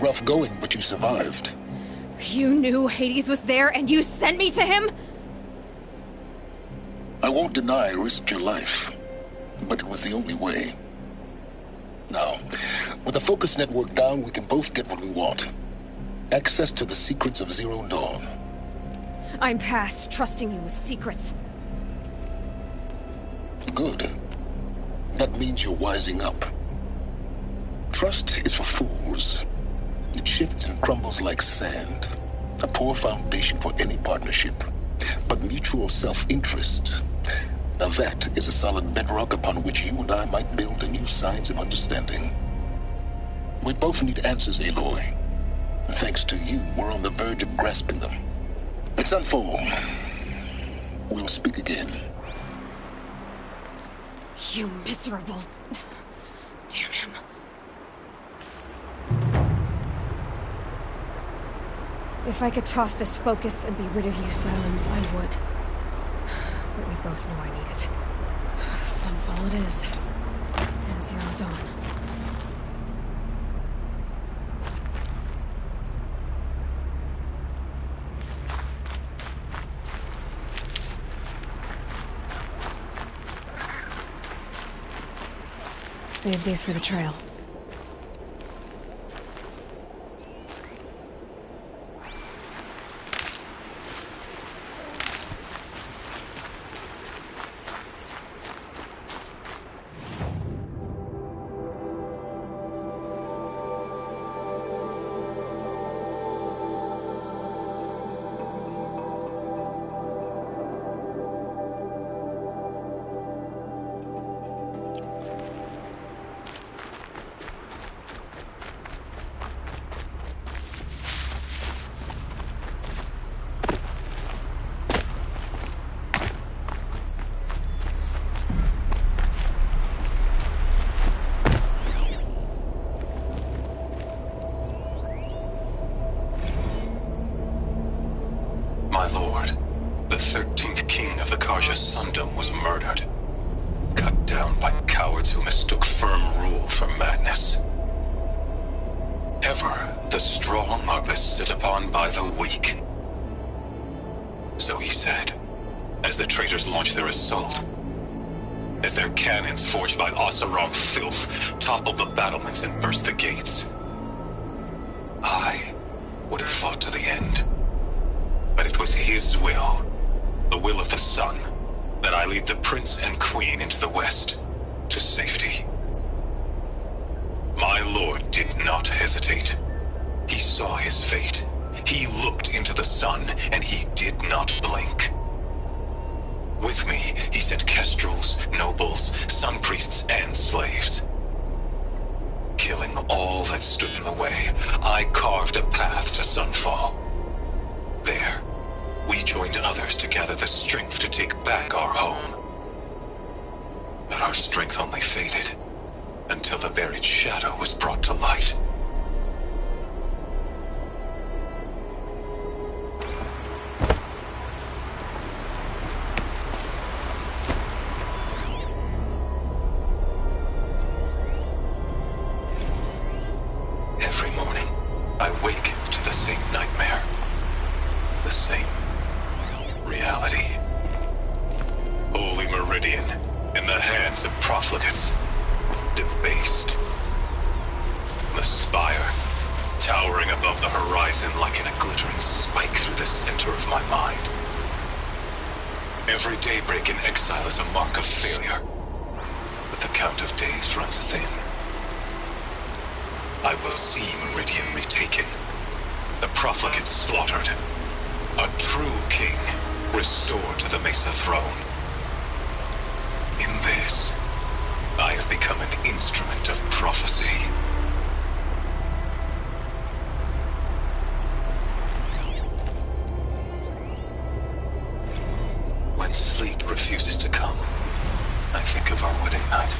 rough going, but you survived. You knew Hades was there and you sent me to him? I won't deny I risked your life, but it was the only way. Now, with the focus network down, we can both get what we want. Access to the secrets of Zero Dawn. I'm past trusting you with secrets. Good. That means you're wising up. Trust is for fools. It shifts and crumbles like sand. A poor foundation for any partnership. But mutual self-interest, now that is a solid bedrock upon which you and I might build a new science of understanding. We both need answers, Aloy. And thanks to you, we're on the verge of grasping them. It's unfold. We'll speak again. You miserable... Damn him. If I could toss this focus and be rid of you, Silence, I would. But we both know I need it. Sunfall it is. And Zero Dawn. Save these for the trail. Toppled the battlements and burst the gates. I would have fought to the end. But it was his will, the will of the sun, that I lead the prince and queen into the west, to safety. My lord did not hesitate. He saw his fate. He looked into the sun, and he did not blink. With me, he sent kestrels, nobles, sun priests, and slaves. Killing all that stood in the way, I carved a path to Sunfall. There, we joined others to gather the strength to take back our home. But our strength only faded, until the buried shadow was brought to light. Every daybreak in exile is a mark of failure, but the count of days runs thin. I will see Meridian retaken, the profligates slaughtered, a true king restored to the Mesa throne. In this, I have become an instrument of prophecy. Sleep refuses to come, I think of our wedding night.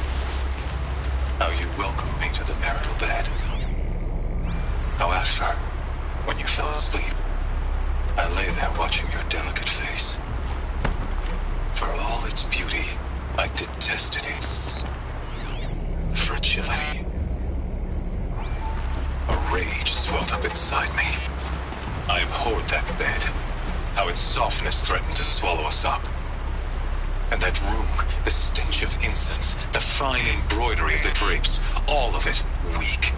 How you welcomed me to the marital bed. How after, when you fell asleep, I lay there watching your delicate face. For all its beauty, I detested its fragility. A rage welled up inside me. I abhorred that bed, how its softness threatened to swallow us up. And that room, the stench of incense, the fine embroidery of the drapes, all of it weak.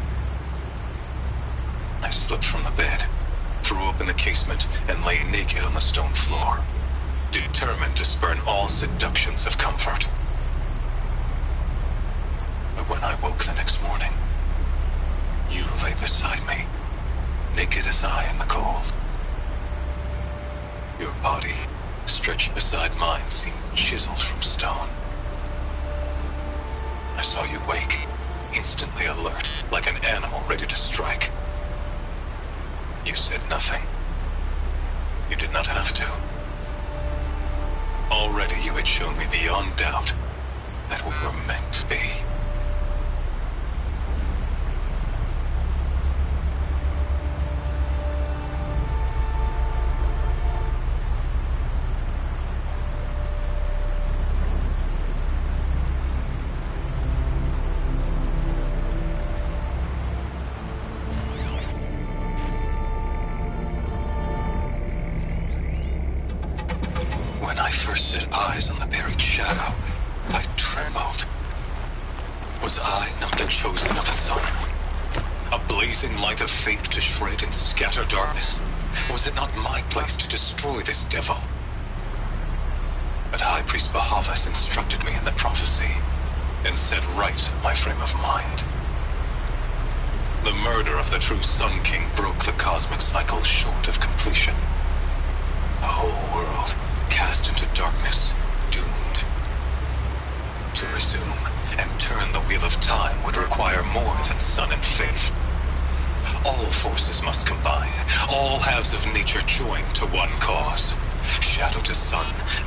I slipped from the bed, threw open the casement, and lay naked on the stone floor, determined to spurn all seductions of comfort. But when I woke the next morning, you lay beside me, naked as I in the cold. Your body, stretched beside mine, seemed chiseled from stone. I saw you wake, instantly alert, like an animal ready to strike. You said nothing. You did not have to. Already you had shown me beyond doubt that we were meant to be. When I first set eyes on the buried shadow, I trembled. Was I not the chosen of the sun? A blazing light of faith to shred and scatter darkness? Was it not my place to destroy this devil? But High Priest Bahavas instructed me in the prophecy, and set right my frame of mind. The murder of the true Sun King broke the cosmic cycle short of completion. The whole world cast into darkness, doomed. To resume and turn the wheel of time would require more than sun and faith. All forces must combine, all halves of nature join to one cause. Shadow to sun,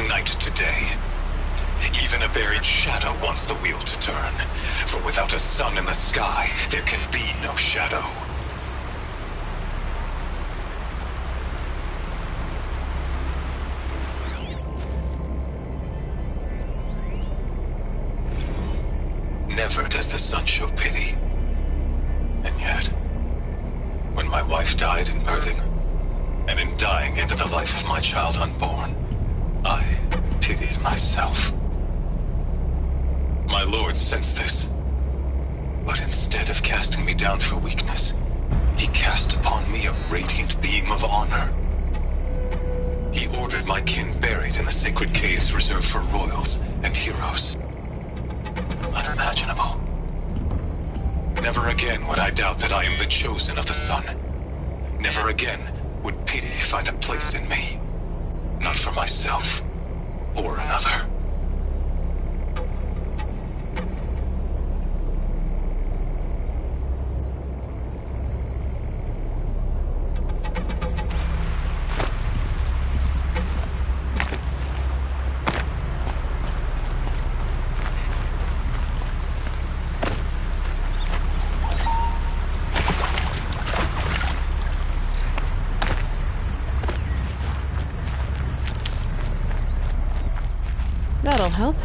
night to day. Even a buried shadow wants the wheel to turn, for without a sun in the sky, there can be no shadow. Never does the sun show pity. And yet, when my wife died in birthing, and in dying ended the life of my child unborn, I pitied myself. My lord sensed this, but instead of casting me down for weakness, he cast upon me a radiant beam of honor. He ordered my kin buried in the sacred caves reserved for royals and heroes. Unimaginable. Never again would I doubt that I am the chosen of the sun. Never again would pity find a place in me. Not for myself or another. That'll help.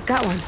Got one.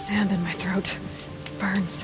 Sand in my throat. Burns.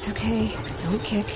Okay, don't kick.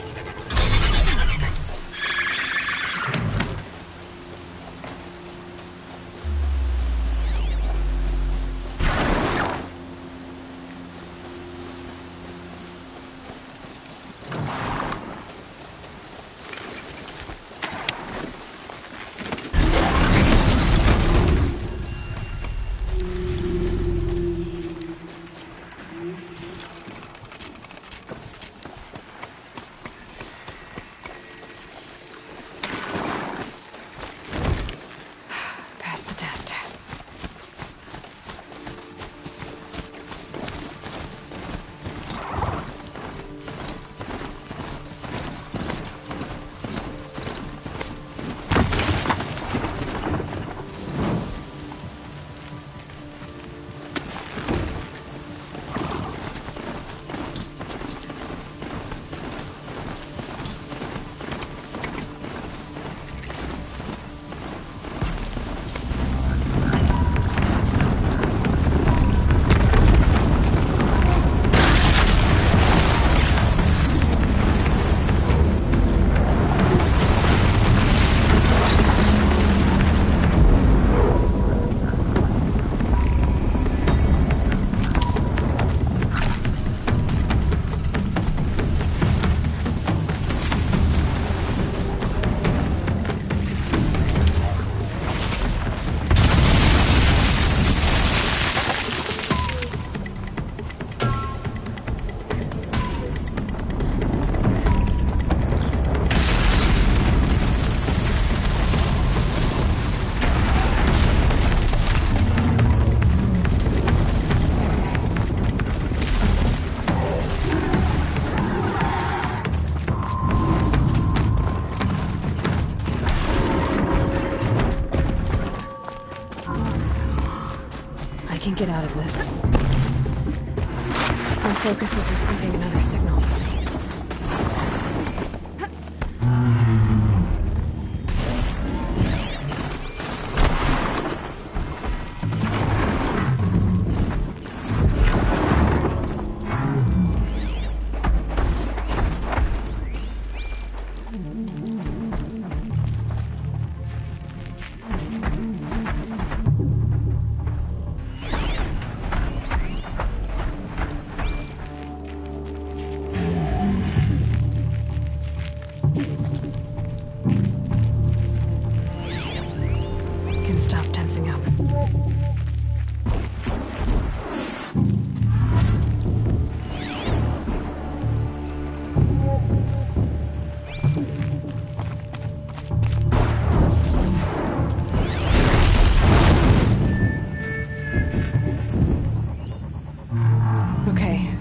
can get out of this. My focus is receiving another signal.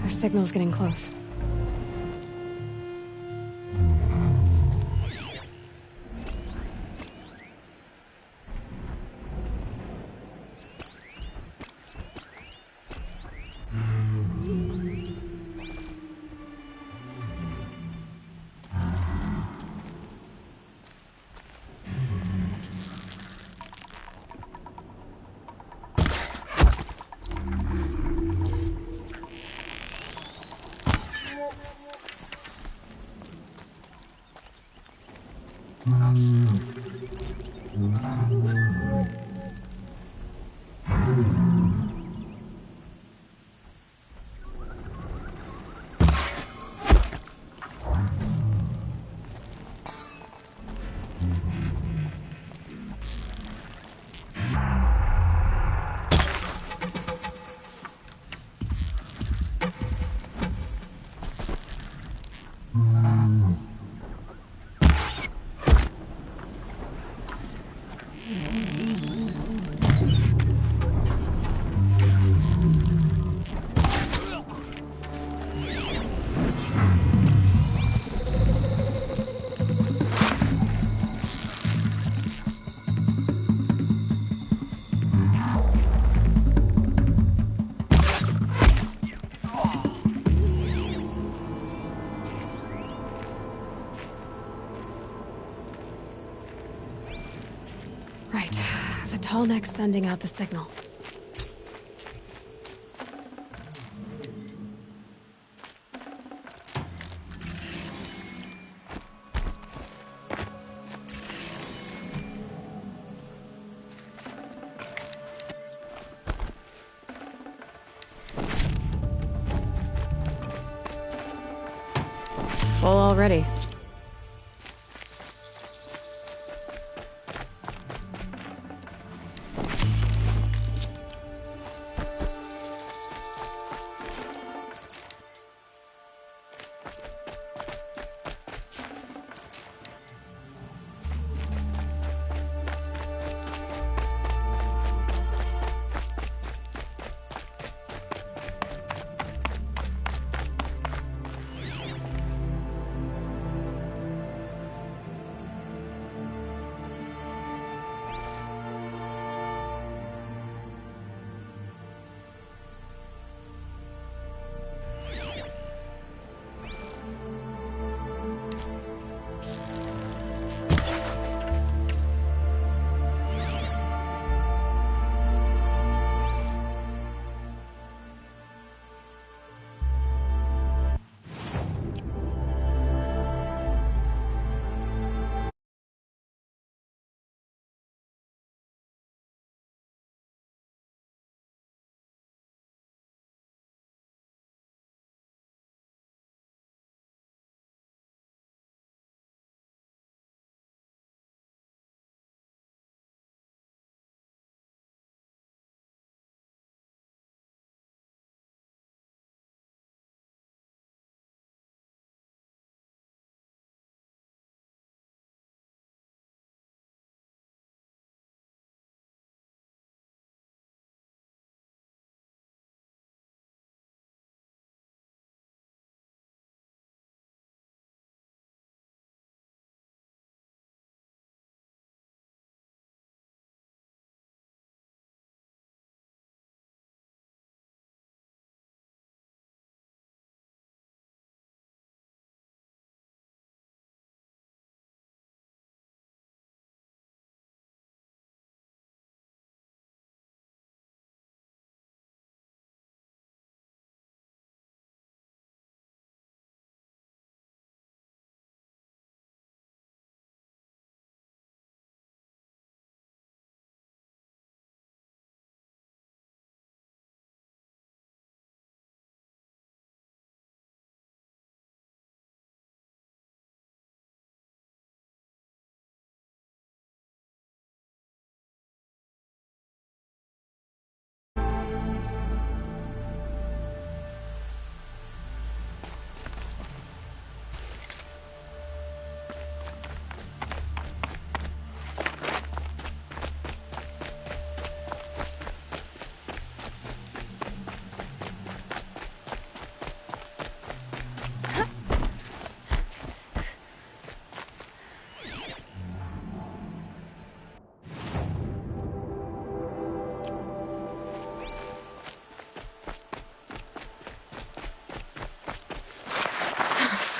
Signal's getting close. Right. The tall neck's sending out the signal. Full already.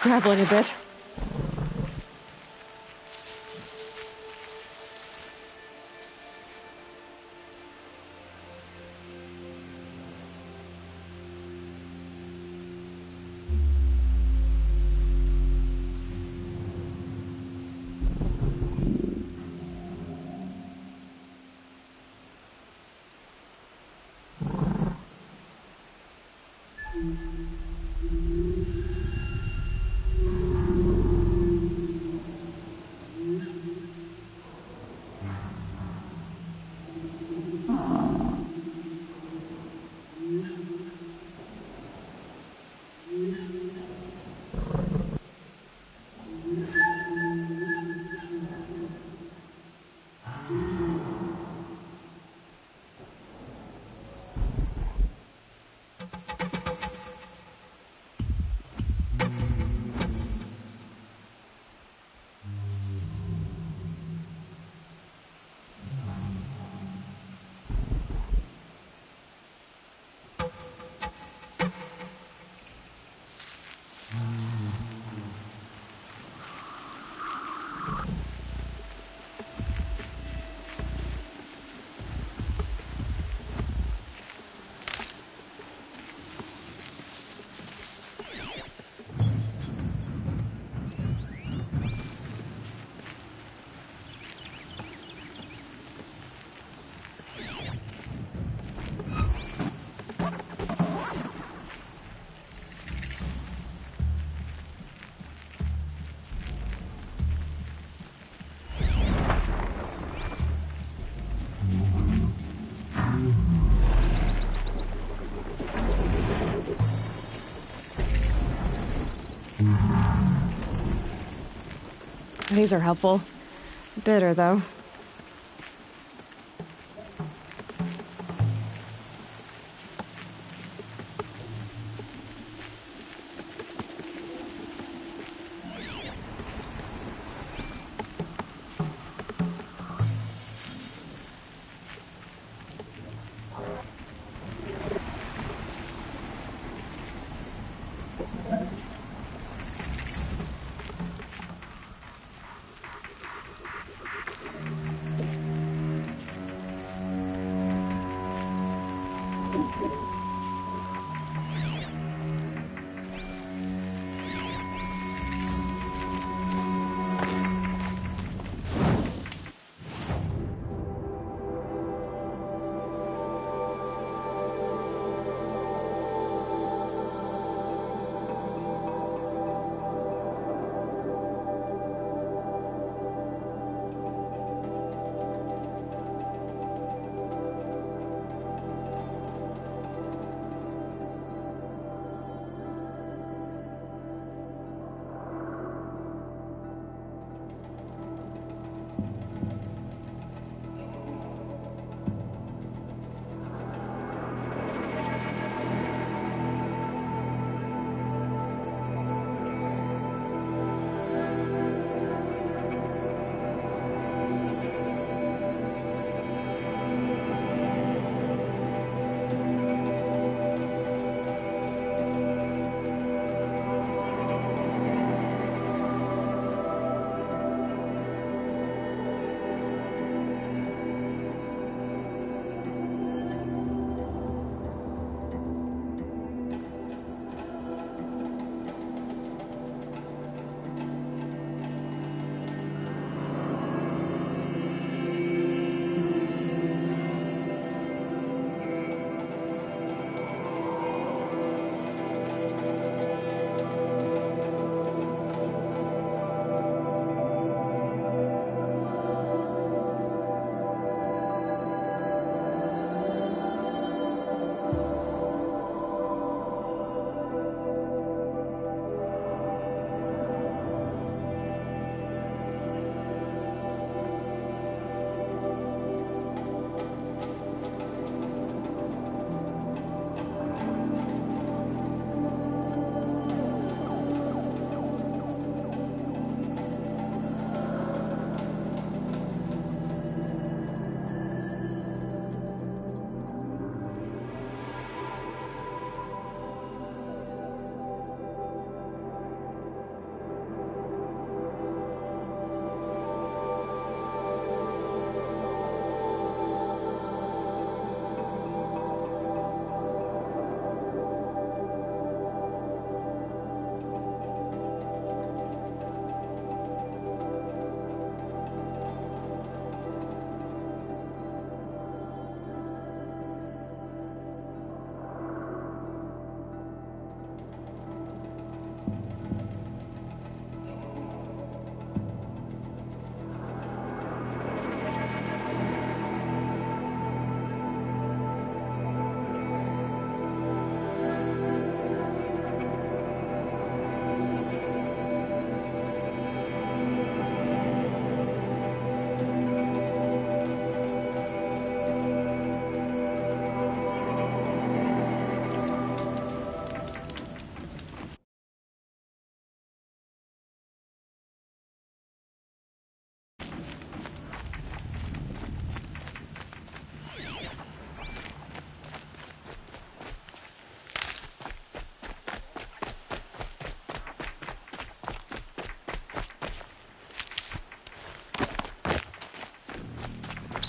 scrabbling a bit. These are helpful. Bitter, though.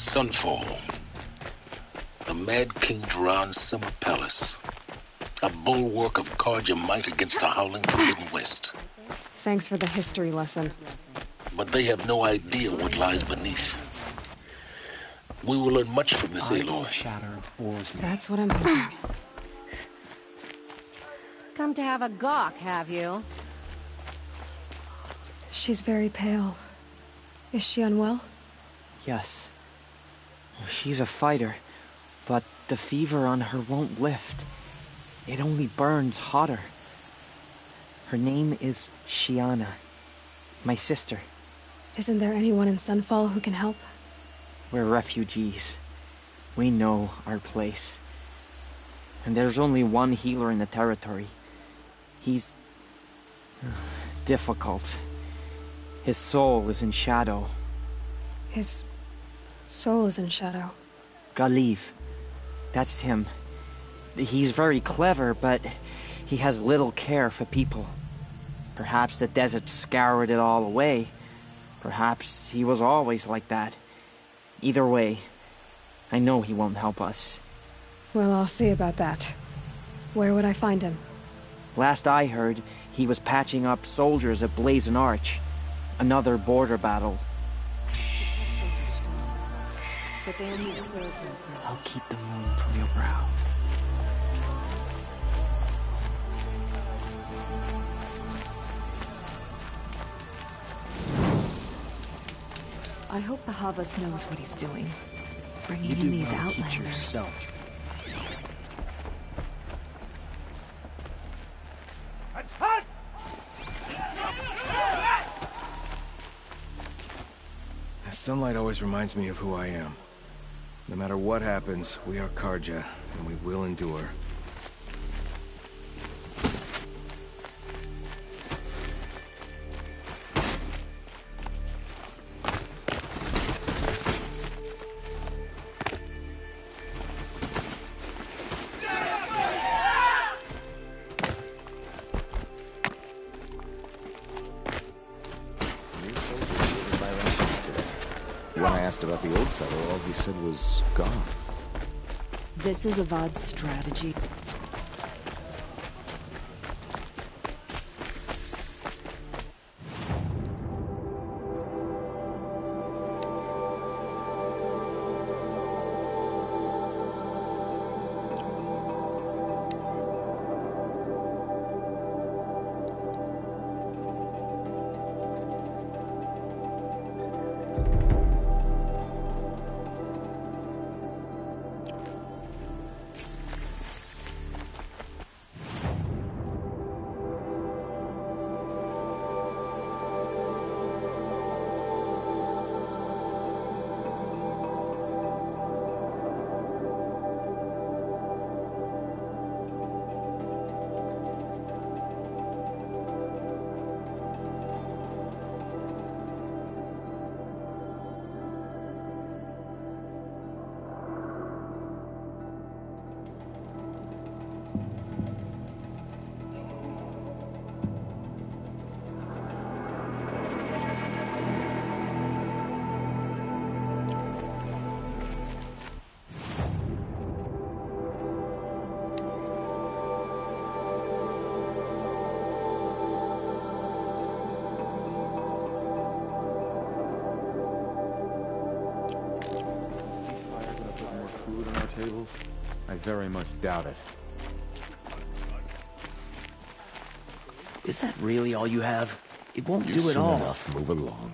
Sunfall. The Mad King Duran's summer palace. A bulwark of Carja might against the howling Forbidden West. Thanks for the history lesson. But they have no idea what lies beneath. We will learn much from this Aloy. That's what I'm hoping. Come to have a gawk, have you? She's very pale. Is she unwell? Yes. She's a fighter, but the fever on her won't lift. It only burns hotter. Her name is Shiana, my sister. Isn't there anyone in Sunfall who can help? We're refugees. We know our place. And there's only one healer in the territory. He's difficult. His soul is in shadow. His soul is in shadow. Galiv. That's him. He's very clever, but he has little care for people. Perhaps the desert scoured it all away. Perhaps he was always like that. Either way, I know he won't help us. Well, I'll see about that. Where would I find him? Last I heard, he was patching up soldiers at Blazon Arch. Another border battle. I'll keep the moon from your brow. I hope Bahavas knows what he's doing. Bringing in these outlanders. Sunlight always reminds me of who I am. No matter what happens, we are Carja, and we will endure. When I asked about the old fellow, all he said was gone. This is Avad's strategy. I very much doubt it. Is that really all you have? It won't You've do it seen all. enough. Move along.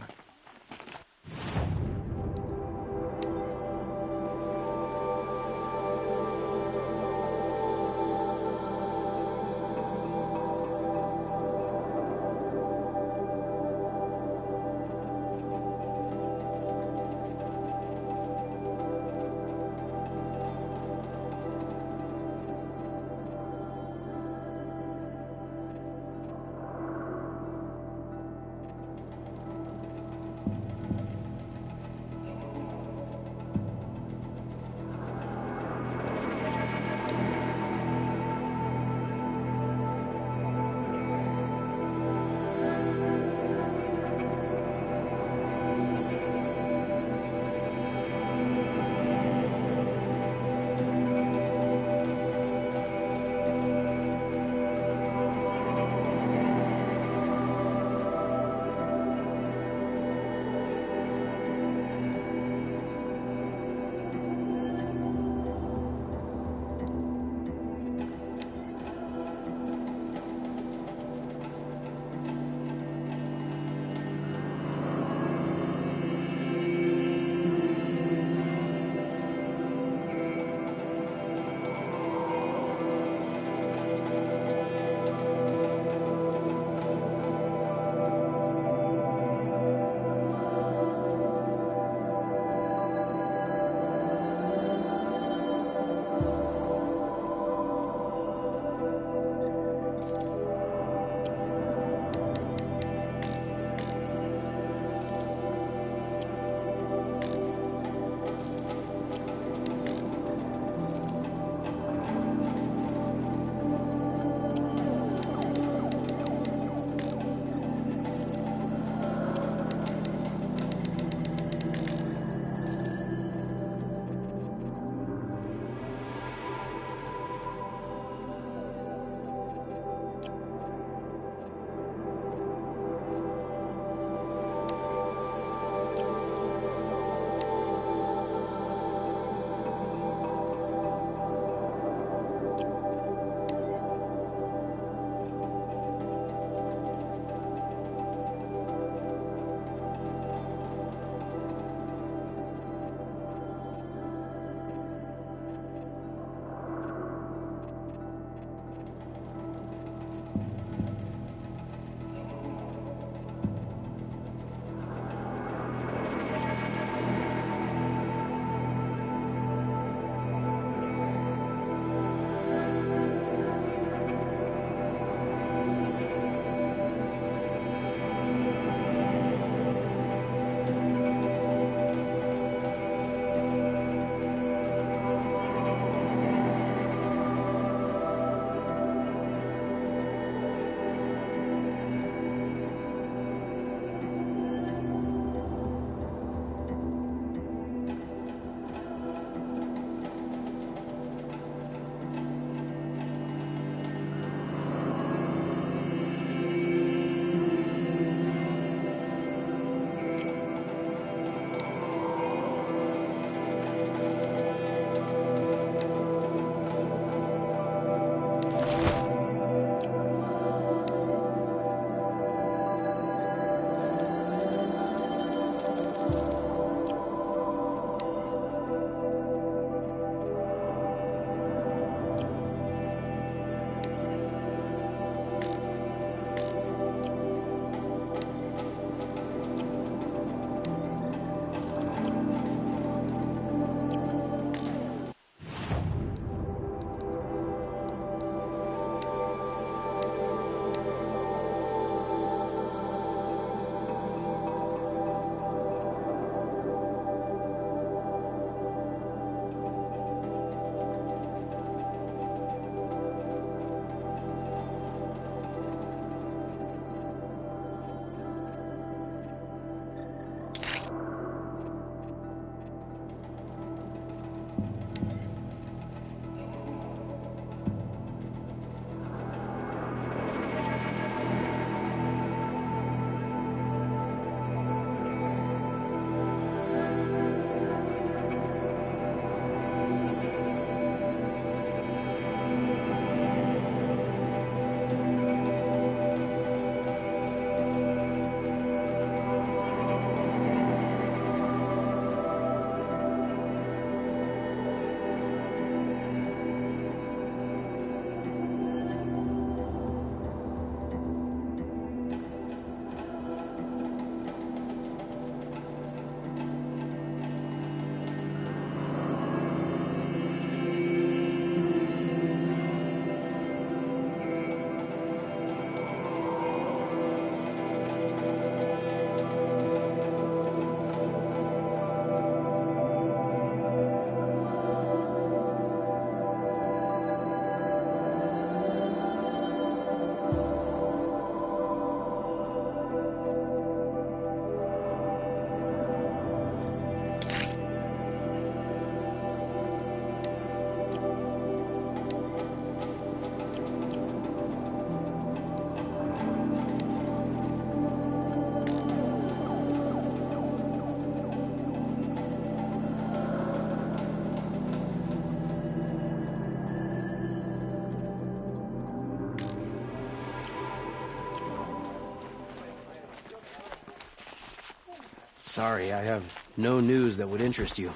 Sorry, I have no news that would interest you.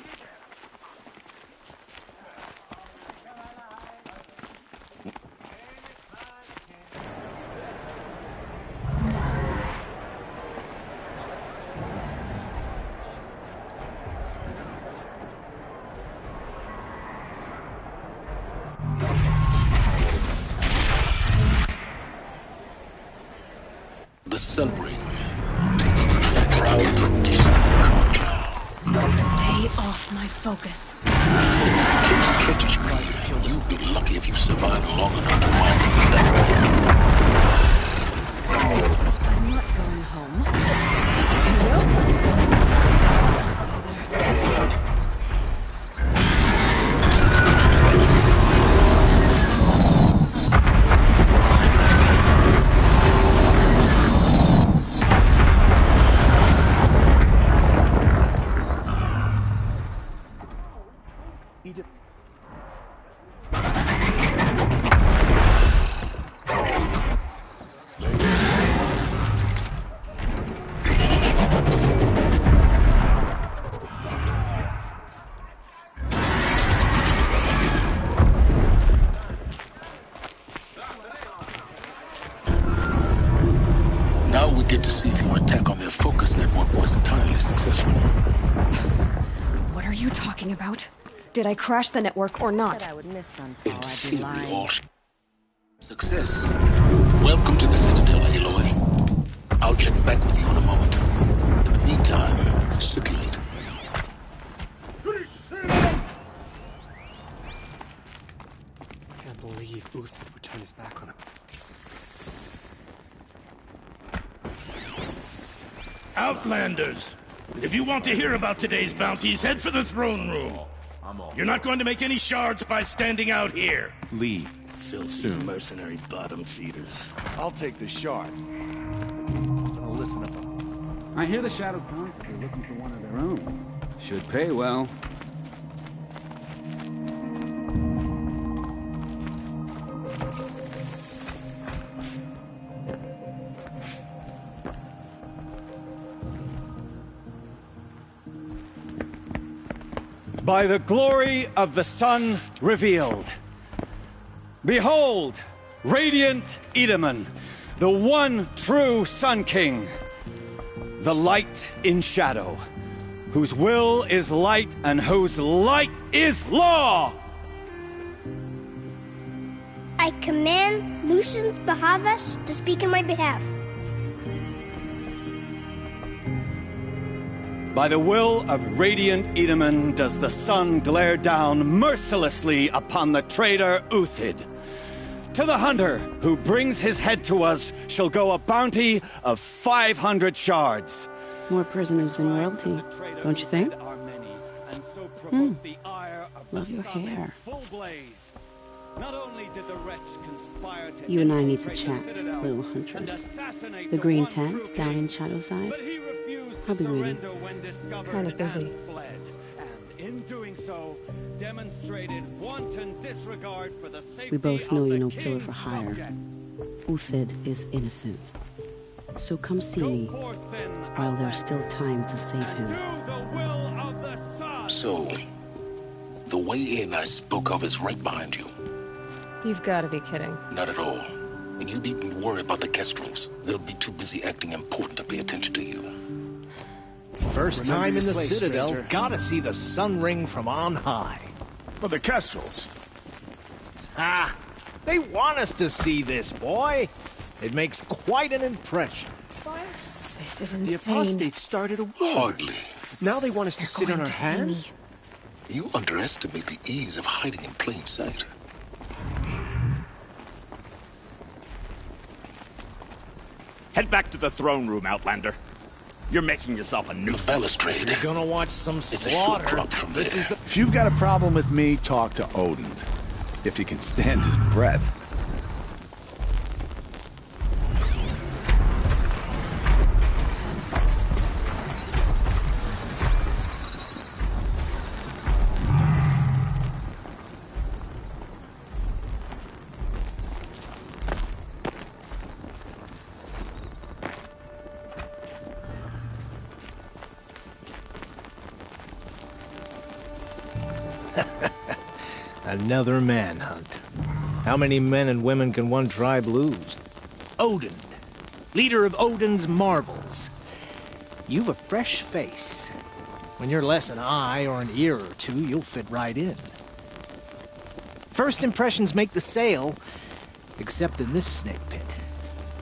The Sun Ring. The proud tradition of Karja. Stay off my focus. If the case catches me, you'd be lucky if you survive long enough to wind up in that I'm not going home. Now we get to see if your attack on their focus network was entirely successful. What are you talking about? Did I crash the network or not? I would miss Sunfall. In I'd be theory, lying. all success. Welcome to the Citadel, Aloy. I'll check back with you in a moment. In the meantime, circulate. I can't believe Uth would turn his back on him. Outlanders! If you want to hear about today's bounties, head for the throne room. You're not going to make any shards by standing out here. Leave. Filthy mercenary bottom feeders. I'll take the shards. I'll listen up. I hear the Shadow Council are looking for one of their own. Should pay well. By the glory of the sun revealed. Behold, radiant Edaman, the one true Sun King, the light in shadow, whose will is light and whose light is law! I command Lucius Bahavas to speak in my behalf. By the will of radiant Edaman does the sun glare down mercilessly upon the traitor Uthid. To the hunter who brings his head to us shall go a bounty of 500 shards. More prisoners than royalty, don't you think? Love your hair. You and I need to chat, little huntress. The green tent down in Shadowside? I'll be waiting. Kind of busy. We both know you're no killer for hire. Uthid is innocent. So come see me while there's still time to save him. So, the way in I spoke of is right behind you. You've got to be kidding. Not at all. And you needn't worry about the Kestrels. They'll be too busy acting important to pay attention to you. First time in the Citadel, gotta see the Sun Ring from on high. But the Kestrels. Ah, they want us to see this, boy. It makes quite an impression. This is The insane. apostates started a war. Hardly. Now they want us to sit on our hands? You underestimate the ease of hiding in plain sight. Head back to the throne room, Outlander. You're making yourself a nuisance. Balustrade. You're gonna watch some It's a slaughter. short drop from there. If you've got a problem with me, talk to Odin. If he can stand his breath. Another manhunt. How many men and women can one tribe lose? Odin, leader of Odin's marvels. You've a fresh face. When you're less an eye or an ear or two, you'll fit right in. First impressions make the sale, except in this snake pit.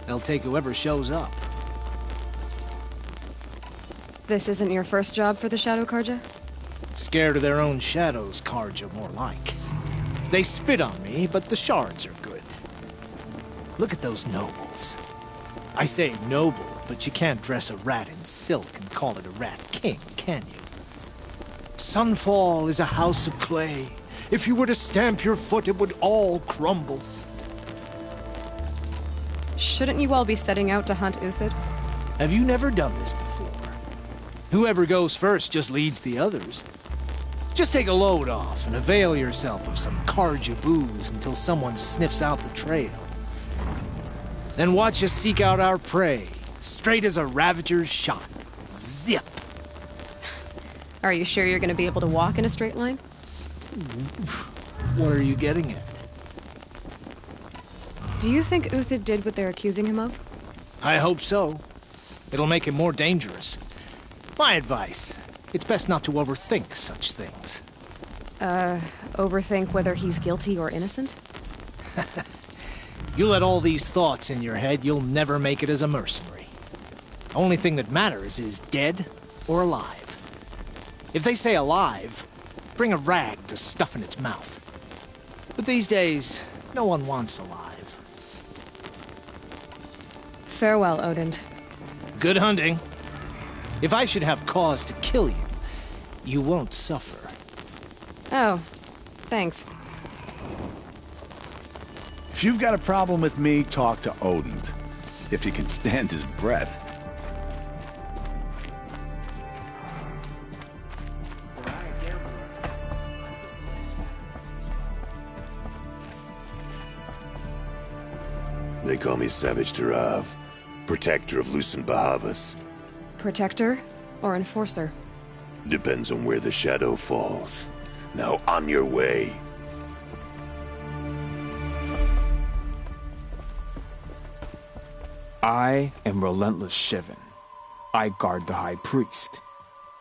They'll take whoever shows up. This isn't your first job for the Shadow Karja? Scared of their own shadows, Karja, more like. They spit on me, but the shards are good. Look at those nobles. I say noble, but you can't dress a rat in silk and call it a rat king, can you? Sunfall is a house of clay. If you were to stamp your foot, it would all crumble. Shouldn't you all be setting out to hunt Uthid? Have you never done this before? Whoever goes first just leads the others. Just take a load off and avail yourself of some Karja booze until someone sniffs out the trail. Then watch us seek out our prey, straight as a ravager's shot. Zip! Are you sure you're going to be able to walk in a straight line? What are you getting at? Do you think Uthid did what they're accusing him of? I hope so. It'll make him more dangerous. My advice, it's best not to overthink such things. Overthink whether he's guilty or innocent? You let all these thoughts in your head, you'll never make it as a mercenary. Only thing that matters is dead or alive. If they say alive, bring a rag to stuff in its mouth. But these days, no one wants alive. Farewell, Odin. Good hunting. If I should have cause to kill you, you won't suffer. Oh, thanks. If you've got a problem with me, talk to Odin. If he can stand his breath. They call me Savage Tarav, protector of Lucent Bahavas. Protector or enforcer? Depends on where the shadow falls. Now on your way. I am Relentless Shivan. I guard the High Priest.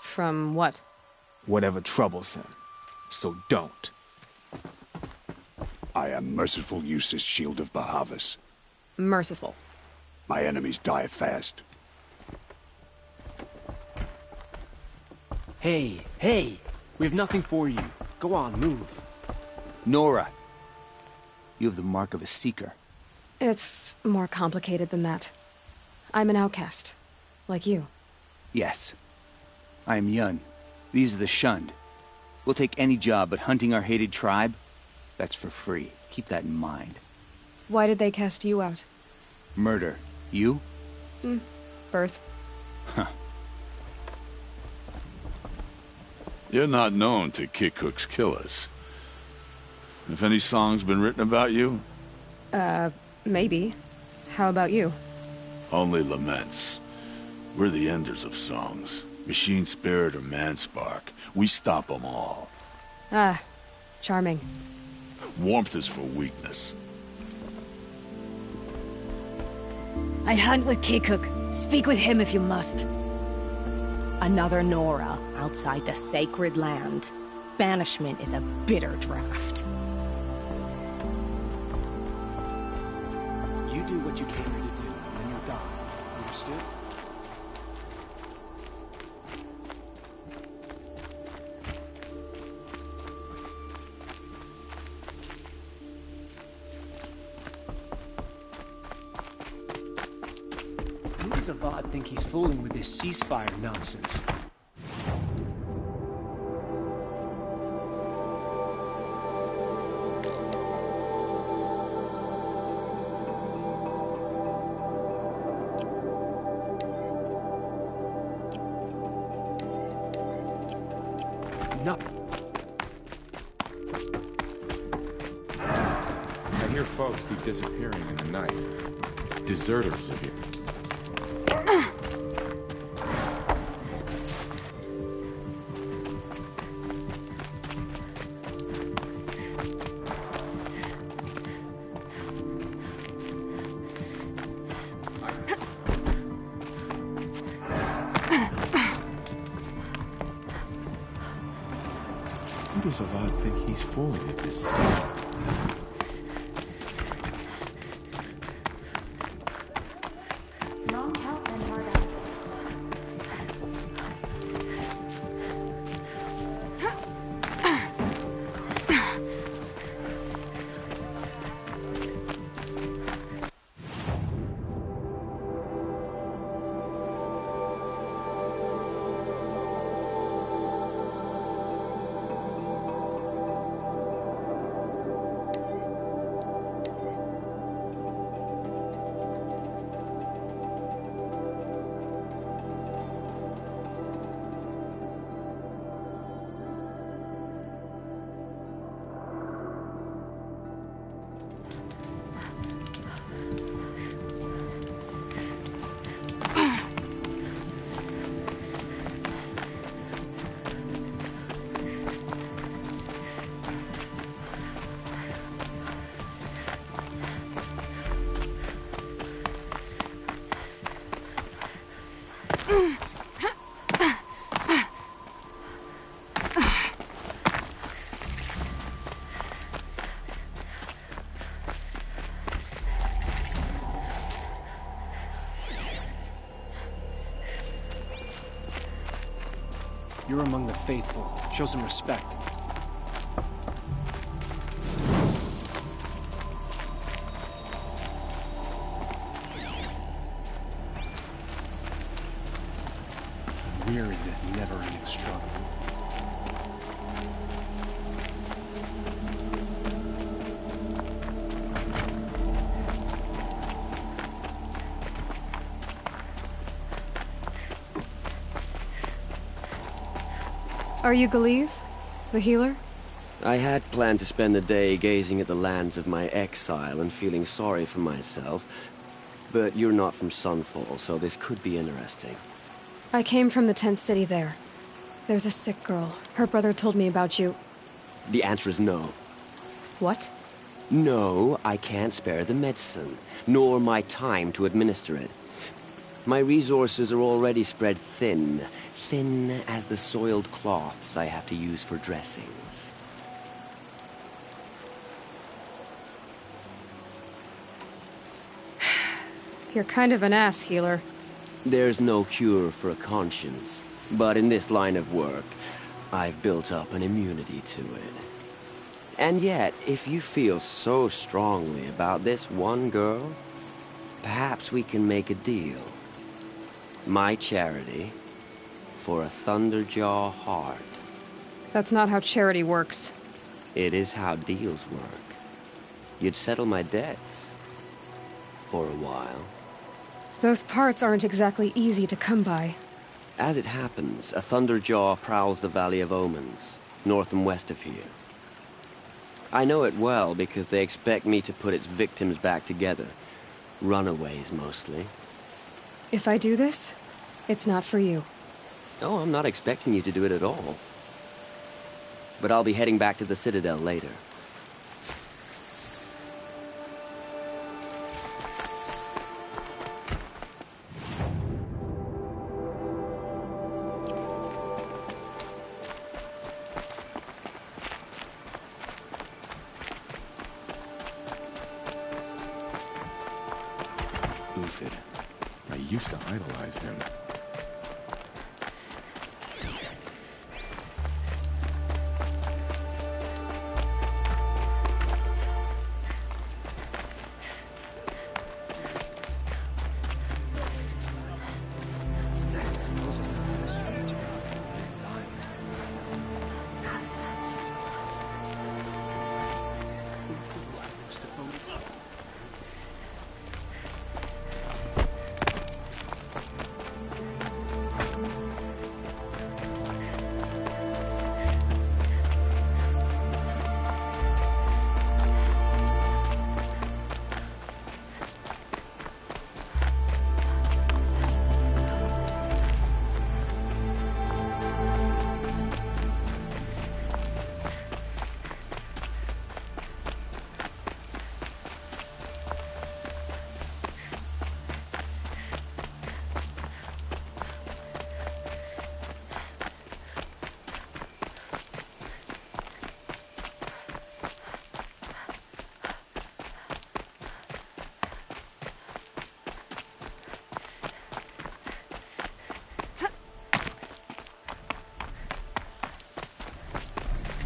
From what? Whatever troubles him. So don't. I am Merciful Eustace, Shield of Bahavas. Merciful. My enemies die fast. Hey! We have nothing for you. Go on, move. Nora. You have the mark of a seeker. It's more complicated than that. I'm an outcast. Like you. Yes. I am Yun. These are the shunned. We'll take any job, but hunting our hated tribe? That's for free. Keep that in mind. Why did they cast you out? Murder. You? Birth. Huh. You're not known to kick hooks killers. Have any songs been written about you? Maybe. How about you? Only laments. We're the enders of songs. Machine spirit or man spark. We stop them all. Ah, charming. Warmth is for weakness. I hunt with Kikuk. Speak with him if you must. Another Nora outside the sacred land. Banishment is a bitter draft. You do what you came here to do, and you're gone. Understood? Who does Avad think he's fooling with this ceasefire nonsense? No. I hear folks keep disappearing in the night. Deserters of you. Who does Avad think he's fooling at this second? Long health and hard eyes. You're among the faithful. Show some respect. I'm weary of this never-ending struggle. Are you Galeev, the healer? I had planned to spend the day gazing at the lands of my exile and feeling sorry for myself, but you're not from Sunfall, so this could be interesting. I came from the tent city there. There's a sick girl. Her brother told me about you. The answer is no. What? No, I can't spare the medicine, nor my time to administer it. My resources are already spread thin as the soiled cloths I have to use for dressings. You're kind of an ass, healer. There's no cure for a conscience, but in this line of work, I've built up an immunity to it. And yet, if you feel so strongly about this one girl, perhaps we can make a deal. My charity for a Thunderjaw heart. That's not how charity works. It is how deals work. You'd settle my debts. For a while. Those parts aren't exactly easy to come by. As it happens, a Thunderjaw prowls the Valley of Omens, north and west of here. I know it well because they expect me to put its victims back together. Runaways, mostly. If I do this, it's not for you. Oh, I'm not expecting you to do it at all. But I'll be heading back to the Citadel later. Lucid. I used to idolize him.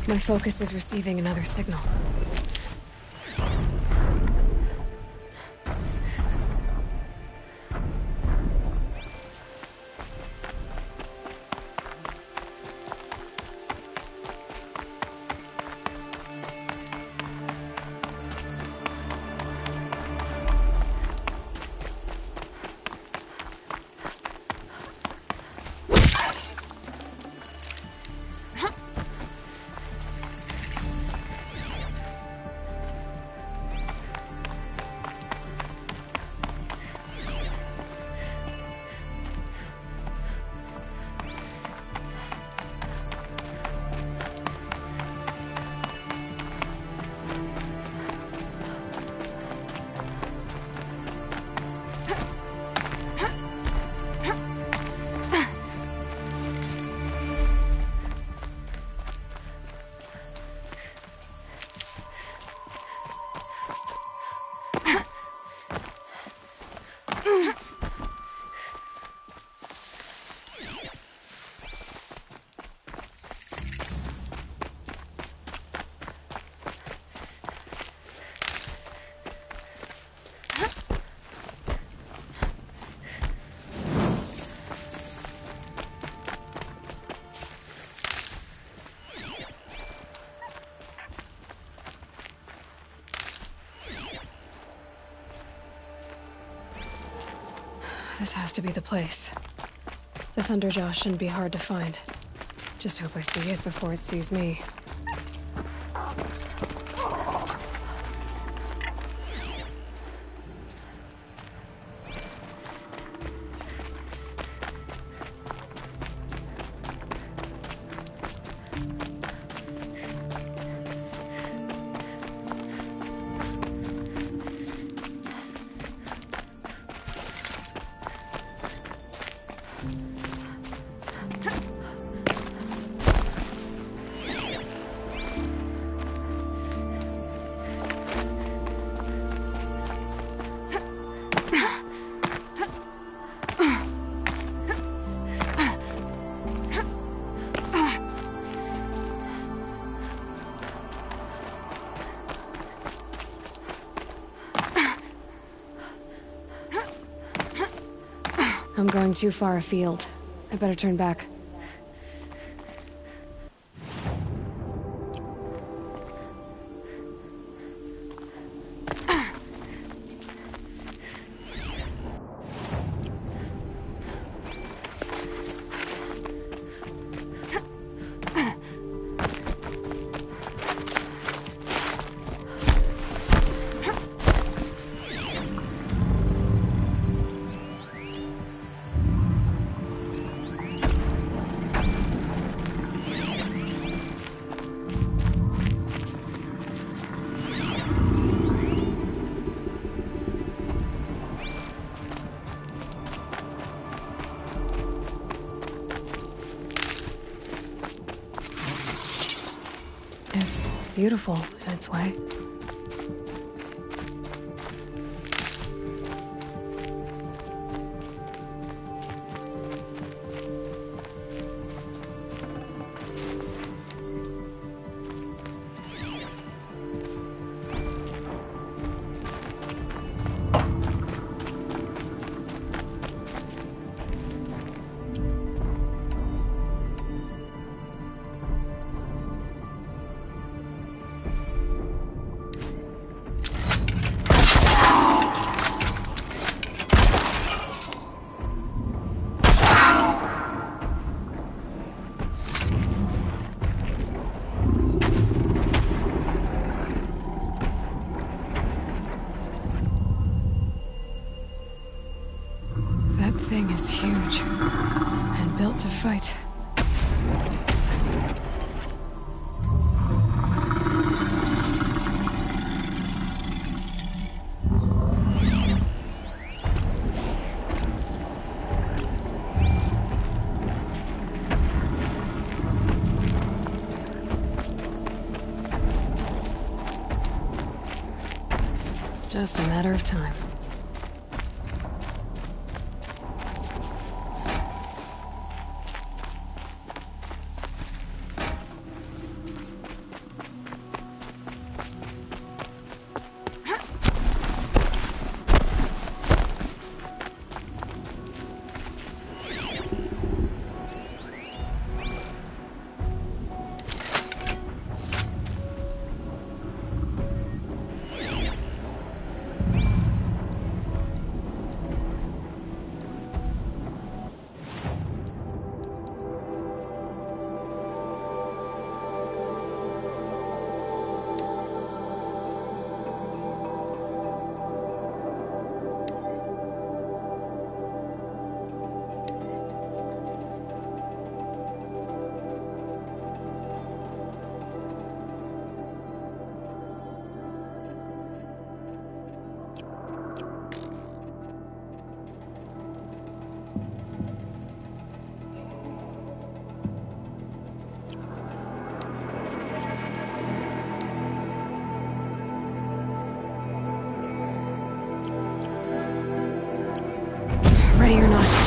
My focus is receiving another signal. This has to be the place. The Thunderjaw shouldn't be hard to find. Just hope I see it before it sees me. I'm going too far afield. I better turn back. It's beautiful in its way. That thing is huge and built to fight. Just a matter of time. ready or not.